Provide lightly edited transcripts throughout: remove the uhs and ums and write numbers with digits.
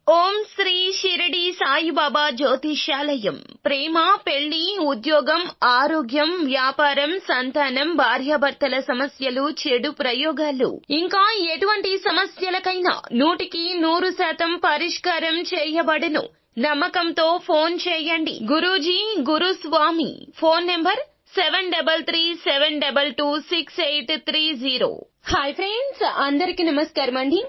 ఓం శ్రీ షిరిడి సాయిబాబా జ్యోతిష్యాలయం. ప్రేమ, పెళ్లి, ఉద్యోగం, ఆరోగ్యం, వ్యాపారం, సంతానం, భార్యాభర్తల సమస్యలు, చెడు ప్రయోగాలు, ఇంకా ఎటువంటి సమస్యలకైనా 100% పరిష్కారం చేయబడును. నమ్మకంతో ఫోన్ చేయండి. గురూజీ, గురుస్వామి. Phone number 7327226830. హాయ్ ఫ్రెండ్స్, అందరికి నమస్కారం అండి.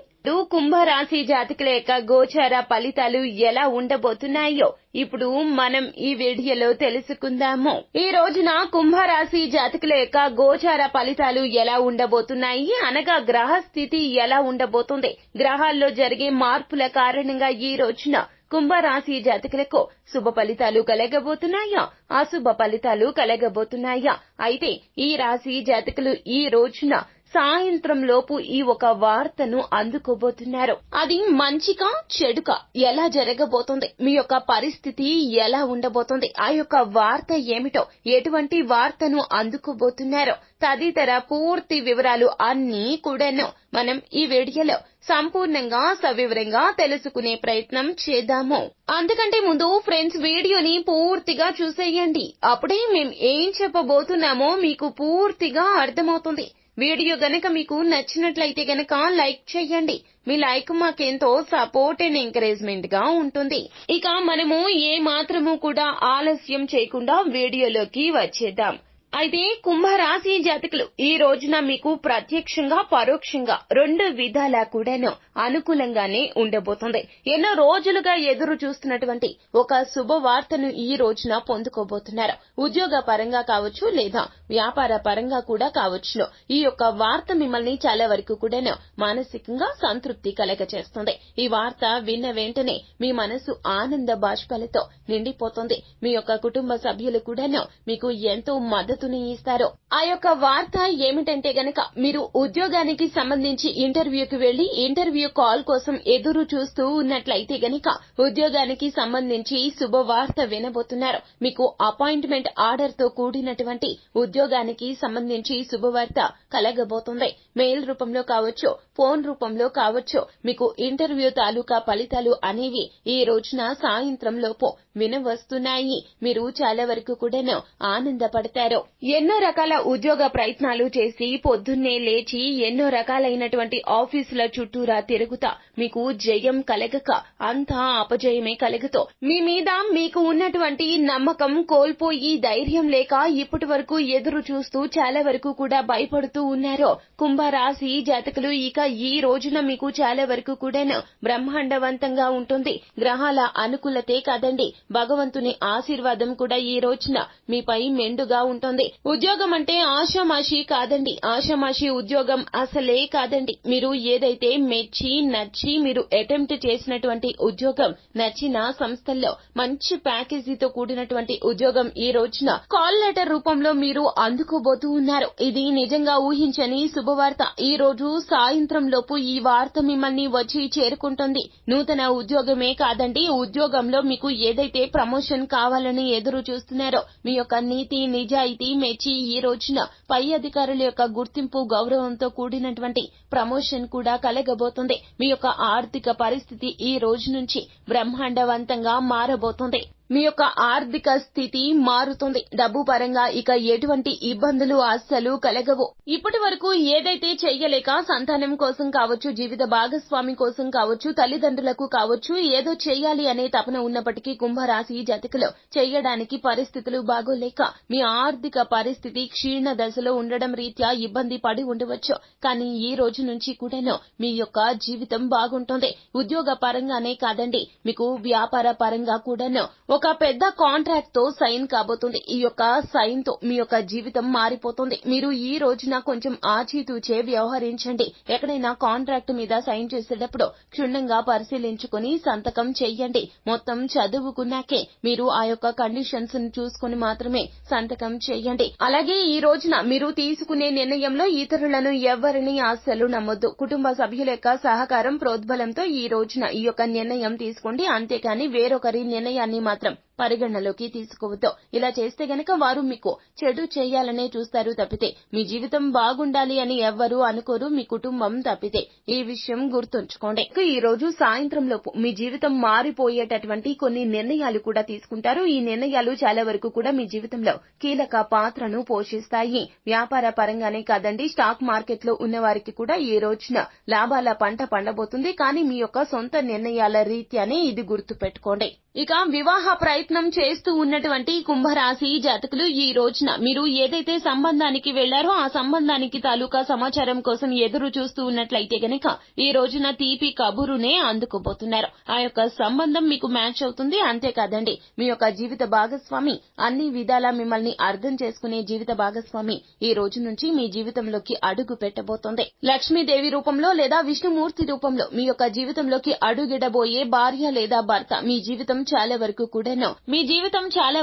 కుంభరాశి జాతకుల యొక్క గోచార ఫలితాలు ఎలా ఉండబోతున్నాయో ఇప్పుడు మనం ఈ వీడియోలో తెలుసుకుందాము. ఈ రోజున కుంభరాశి జాతకుల యొక్క గోచార ఫలితాలు ఎలా ఉండబోతున్నాయి అనగా గ్రహ స్థితి ఎలా ఉండబోతుంది, గ్రహాల్లో జరిగే మార్పుల కారణంగా ఈ రోజున కుంభరాశి జాతకులకు శుభ ఫలితాలు కలగబోతున్నాయా, అశుభ ఫలితాలు కలగబోతున్నాయా? అయితే ఈ రాశి జాతకులు ఈ రోజున సాయంత్రం లోపు ఈ ఒక వార్తను అందుకోబోతున్నారు. అది మంచిగా చెడుగా ఎలా జరగబోతుంది, మీ యొక్క పరిస్థితి ఎలా ఉండబోతుంది, ఆ యొక్క వార్త ఏమిటో, ఎటువంటి వార్తను అందుకోబోతున్నారో తదితర పూర్తి వివరాలు అన్నీ కూడాను మనం ఈ వీడియోలో సంపూర్ణంగా సవివరంగా తెలుసుకునే ప్రయత్నం చేద్దాము. అందుకంటే ముందు ఫ్రెండ్స్, వీడియోని పూర్తిగా చూసేయండి. అప్పుడే మేము ఏం చెప్పబోతున్నామో మీకు పూర్తిగా అర్థమవుతుంది. వీడియో గనక మీకు నచ్చినట్లయితే గనక లైక్ చేయండి. మీ లైక్ మాకెంతో సపోర్ట్ అండ్ ఎంకరేజ్మెంట్ గా ఉంటుంది. ఇక మనము ఏ మాత్రము కూడా ఆలస్యం చేయకుండా వీడియోలోకి వచ్చేద్దాం. అయితే కుంభరాశి జాతకులు ఈ రోజున మీకు ప్రత్యక్షంగా పరోక్షంగా రెండు విధాలా కూడాను అనుకూలంగానే ఉండబోతుంది. ఎన్నో రోజులుగా ఎదురు చూస్తున్నటువంటి ఒక శుభవార్తను ఈ రోజున పొందుకోబోతున్నారు. ఉద్యోగ పరంగా కావచ్చు లేదా వ్యాపార పరంగా కూడా కావచ్చును. ఈ యొక్క వార్త మిమ్మల్ని చాలా వరకు కూడాను మానసికంగా సంతృప్తి కలగచేస్తుంది. ఈ వార్త విన్న వెంటనే మీ మనసు ఆనంద బాష్పాలతో నిండిపోతుంది. మీ యొక్క కుటుంబ సభ్యులు కూడాను మీకు ఎంతో మద్దతుని ఇస్తారు. ఆ యొక్క వార్త ఏమిటంటే గనక, మీరు ఉద్యోగానికి సంబంధించి ఇంటర్వ్యూకి వెళ్లి ఇంటర్వ్యూ కాల్ కోసం ఎదురు చూస్తూ ఉన్నట్లయితే గనక ఉద్యోగానికి సంబంధించి శుభవార్త వినబోతున్నారు. మీకు అపాయింట్మెంట్ ఆర్డర్ తో కూడినటువంటి ఉద్యోగానికి సంబంధించి శుభవార్త కలగబోతుంది. మెయిల్ రూపంలో కావచ్చు, ఫోన్ రూపంలో కావచ్చు, మీకు ఇంటర్వ్యూ తాలూకా ఫలితాలు అనేవి ఈ రోజున సాయంత్రం లోపు వినవస్తున్నాయి. మీరు చాలా వరకు కూడాను ఆనందపడతారు. ఎన్నో రకాల ఉద్యోగ ప్రయత్నాలు చేసి పొద్దున్నే లేచి ఎన్నో రకాలైనటువంటి ఆఫీసుల చుట్టూరా తిరుగుతా మీకు జయం కలగక అంతా అపజయమే కలుగుతూ మీ మీద మీకు ఉన్నటువంటి నమ్మకం కోల్పోయి ధైర్యం లేక ఇప్పటి వరకు ఎదురు చూస్తూ చాలా వరకు కూడా భయపడుతూ ఉన్నారు. కుంభరాశి జాతకులు ఇక ఈ రోజున మీకు చాలా వరకు కూడాను బ్రహ్మాండవంతంగా ఉంటుంది. గ్రహాల అనుకూలతే కాదండి, భగవంతుని ఆశీర్వాదం కూడా ఈ రోజున మీపై మెండుగా ఉంటుంది. ఉద్యోగం అంటే ఆషామాషి కాదండి, ఆషామాషి ఉద్యోగం అసలే కాదండి. మీరు ఏదైతే మెచ్చి నచ్చి మీరు అటెంప్ట్ చేసినటువంటి ఉద్యోగం, నచ్చిన సంస్థల్లో మంచి ప్యాకేజీతో కూడినటువంటి ఉద్యోగం ఈ రోజున కాల్ లెటర్ రూపంలో మీరు అందుకోబోతూ ఉన్నారు. ఇది నిజంగా ఊహించని శుభవార్త. ఈ రోజు సాయంత్రం లోపు ఈ వార్త మిమ్మల్ని వచ్చి చేరుకుంటుంది. నూతన ఉద్యోగమే కాదండి, ఉద్యోగంలో మీకు ఏదైతే ప్రమోషన్ కావాలని ఎదురు చూస్తున్నారో, మీ యొక్క నీతి నిజాయితీ మెచ్చి ఈ రోజున పై అధికారుల యొక్క గుర్తింపు గౌరవంతో కూడినటువంటి ప్రమోషన్ కూడా కలగబోతుంది. మీ యొక్క ఆర్థిక పరిస్థితి ఈ రోజు నుంచి బ్రహ్మాండవంతంగా మారబోతుంది. మీ యొక్క ఆర్థిక స్థితి మారుతుంది. డబ్బు పరంగా ఇక ఎటువంటి ఇబ్బందులు అస్సలు కలగవు. ఇప్పటి వరకు ఏదైతే చెయ్యలేక సంతానం కోసం కావచ్చు, జీవిత భాగస్వామి కోసం కావచ్చు, తల్లిదండ్రులకు కావచ్చు, ఏదో చెయ్యాలి అనే తపన ఉన్నప్పటికీ కుంభరాశి జాతకులు చెయ్యడానికి పరిస్థితులు బాగోలేక మీ ఆర్థిక పరిస్థితి క్షీణ దశలో ఉండడం రీత్యా ఇబ్బంది పడి ఉండవచ్చు. కానీ ఈ రోజు నుంచి కూడాను మీ యొక్క జీవితం బాగుంటుంది. ఉద్యోగ పరంగానే కాదండి, మీకు వ్యాపార పరంగా కూడాను ఒక పెద్ద కాంట్రాక్ట్ తో సైన్ కాబోతుంది. ఈ యొక్క సైన్ తో మీ యొక్క జీవితం మారిపోతుంది. మీరు ఈ రోజున కొంచెం ఆచితూచే వ్యవహరించండి. ఎక్కడైనా కాంట్రాక్ట్ మీద సైన్ చేసేటప్పుడు క్షుణ్ణంగా పరిశీలించుకుని సంతకం చెయ్యండి. మొత్తం చదువుకున్నాకే మీరు ఆ యొక్క కండిషన్స్ ని చూసుకుని మాత్రమే సంతకం చెయ్యండి. అలాగే ఈ రోజున మీరు తీసుకునే నిర్ణయంలో ఇతరులను ఎవరిని అస్సలు నమ్మొద్దు. కుటుంబ సభ్యుల యొక్క సహకారం ప్రోద్బలంతో ఈ రోజున ఈ యొక్క నిర్ణయం తీసుకోండి. అంతేకాని వేరొకరి నిర్ణయాన్ని మాత్రం పరిగణలోకి తీసుకోవద్దు. ఇలా చేస్తే గనక వారు మీకు చెడు చేయాలనే చూస్తారు తప్పితే మీ జీవితం బాగుండాలి అని ఎవ్వరూ అనుకోరు, మీ కుటుంబం తప్పితే. ఈ విషయం గుర్తుంచుకోండి. ఈ రోజు సాయంత్రం లోపు మీ జీవితం మారిపోయేటటువంటి కొన్ని నిర్ణయాలు కూడా తీసుకుంటారు. ఈ నిర్ణయాలు చాలా వరకు కూడా మీ జీవితంలో కీలక పాత్రను పోషిస్తాయి. వ్యాపార పరంగానే కాదండి, స్టాక్ మార్కెట్ లో ఉన్న వారికి కూడా ఈ రోజున లాభాల పంట పండబోతుంది. కానీ మీ యొక్క సొంత నిర్ణయాల రీత్యానే ఇది గుర్తు పెట్టుకోండి. ఇక వివాహ ప్రయత్నం చేస్తూ ఉన్నటువంటి కుంభరాశి జాతకులు ఈ రోజున మీరు ఏదైతే సంబంధానికి వెళ్లారో ఆ సంబంధానికి తాలూకా సమాచారం కోసం ఎదురు చూస్తూ ఉన్నట్లయితే గనక ఈ రోజున తీపి కబురునే అందుకోబోతున్నారు. ఆ యొక్క సంబంధం మీకు మ్యాచ్ అవుతుంది. అంతేకాదండి, మీ యొక్క జీవిత భాగస్వామి అన్ని విధాలా మిమ్మల్ని అర్థం చేసుకునే జీవిత భాగస్వామి ఈ రోజు నుంచి మీ జీవితంలోకి అడుగు పెట్టబోతోంది. లక్ష్మీదేవి రూపంలో లేదా విష్ణుమూర్తి రూపంలో మీ యొక్క జీవితంలోకి అడుగిడబోయే భార్య లేదా భర్త మీ జీవితం చాలా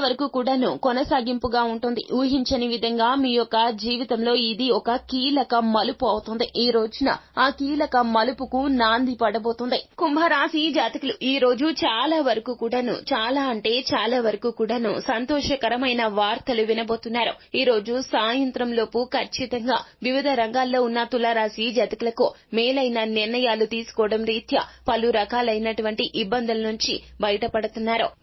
వరకు కూడాను కొనసాగింపుగా ఉంటుంది. ఊహించని విధంగా మీ యొక్క జీవితంలో ఇది ఒక కీలక మలుపు అవుతుంది. ఈ రోజున ఆ కీలక మలుపుకు నాంది పడబోతుంది. కుంభరాశి జాతకులు ఈ రోజు చాలా వరకు కూడాను సంతోషకరమైన వార్తలు వినబోతున్నారు. ఈ రోజు సాయంత్రం లోపు ఖచ్చితంగా వివిధ రంగాల్లో ఉన్న తులారాశి జాతకులకు మేలైన నిర్ణయాలు తీసుకోవడం రీత్యా పలు రకాలైనటువంటి ఇబ్బందుల నుంచి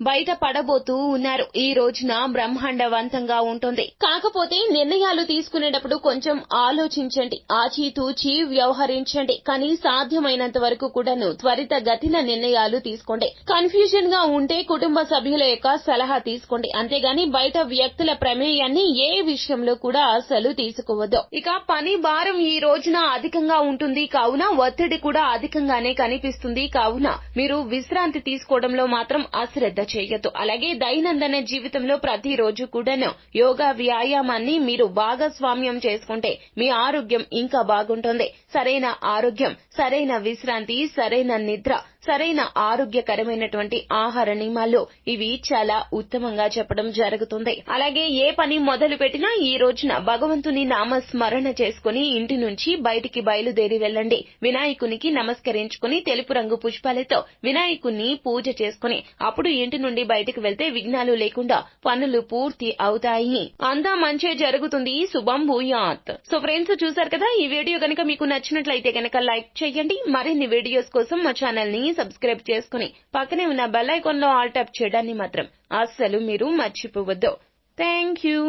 బయటపడబోతూ ఉన్నారు. ఈ రోజున బ్రహ్మాండవంతంగా ఉంటుంది. కాకపోతే నిర్ణయాలు తీసుకునేటప్పుడు కొంచెం ఆలోచించండి, ఆచితూచి వ్యవహరించండి. కానీ సాధ్యమైనంత వరకు కూడాను త్వరితగతిన నిర్ణయాలు తీసుకోండి. కన్ఫ్యూజన్ గా ఉంటే కుటుంబ సభ్యుల యొక్క సలహా తీసుకోండి. అంతేగాని బయట వ్యక్తుల ప్రమేయాన్ని ఏ విషయంలో కూడా అసలు తీసుకోవద్దు. ఇక పని భారం ఈ రోజున అధికంగా ఉంటుంది కావున ఒత్తిడి కూడా అధికంగానే కనిపిస్తుంది. కావున మీరు విశ్రాంతి తీసుకోవడంలో మాత్రం అశ్రద్ధ చేయొద్దు. అలాగే దైనందిన జీవితంలో ప్రతిరోజు కూడాను యోగా వ్యాయామాన్ని మీరు భాగస్వామ్యం చేసుకుంటే మీ ఆరోగ్యం ఇంకా బాగుంటుంది. సరైన ఆరోగ్యం, సరైన విశ్రాంతి, సరైన నిద్ర, సరైన ఆరోగ్యకరమైనటువంటి ఆహార నియమాలు ఇవి చాలా ఉత్తమంగా చెప్పడం జరుగుతుంది. అలాగే ఏ పని మొదలు పెట్టినా ఈ రోజున భగవంతుని నామస్మరణ చేసుకుని ఇంటి నుంచి బయటికి బయలుదేరి వెళ్ళండి. వినాయకునికి నమస్కరించుకుని తెలుపు రంగు పుష్పాలతో వినాయకుని పూజ చేసుకుని అప్పుడు ఇంటి నుండి బయటకు వెళ్తే విఘ్నాలు లేకుండా పనులు పూర్తి అవుతాయి. అంతా మంచే జరుగుతుంది. శుభం భూయాత్. సో ఫ్రెండ్స్, చూసారు కదా, ఈ వీడియో గనక మీకు నచ్చినట్లయితే గనక లైక్ చేయండి. మరిన్ని వీడియోస్ కోసం మా ఛానల్ ని సబ్స్క్రైబ్ చేసుకుని పక్కనే ఉన్న బెల్ ఐకాన్ లో ఆల్ ట్యాప్ చేయడాన్ని మాత్రం అస్సలు మీరు మర్చిపోవద్దు. Thank you.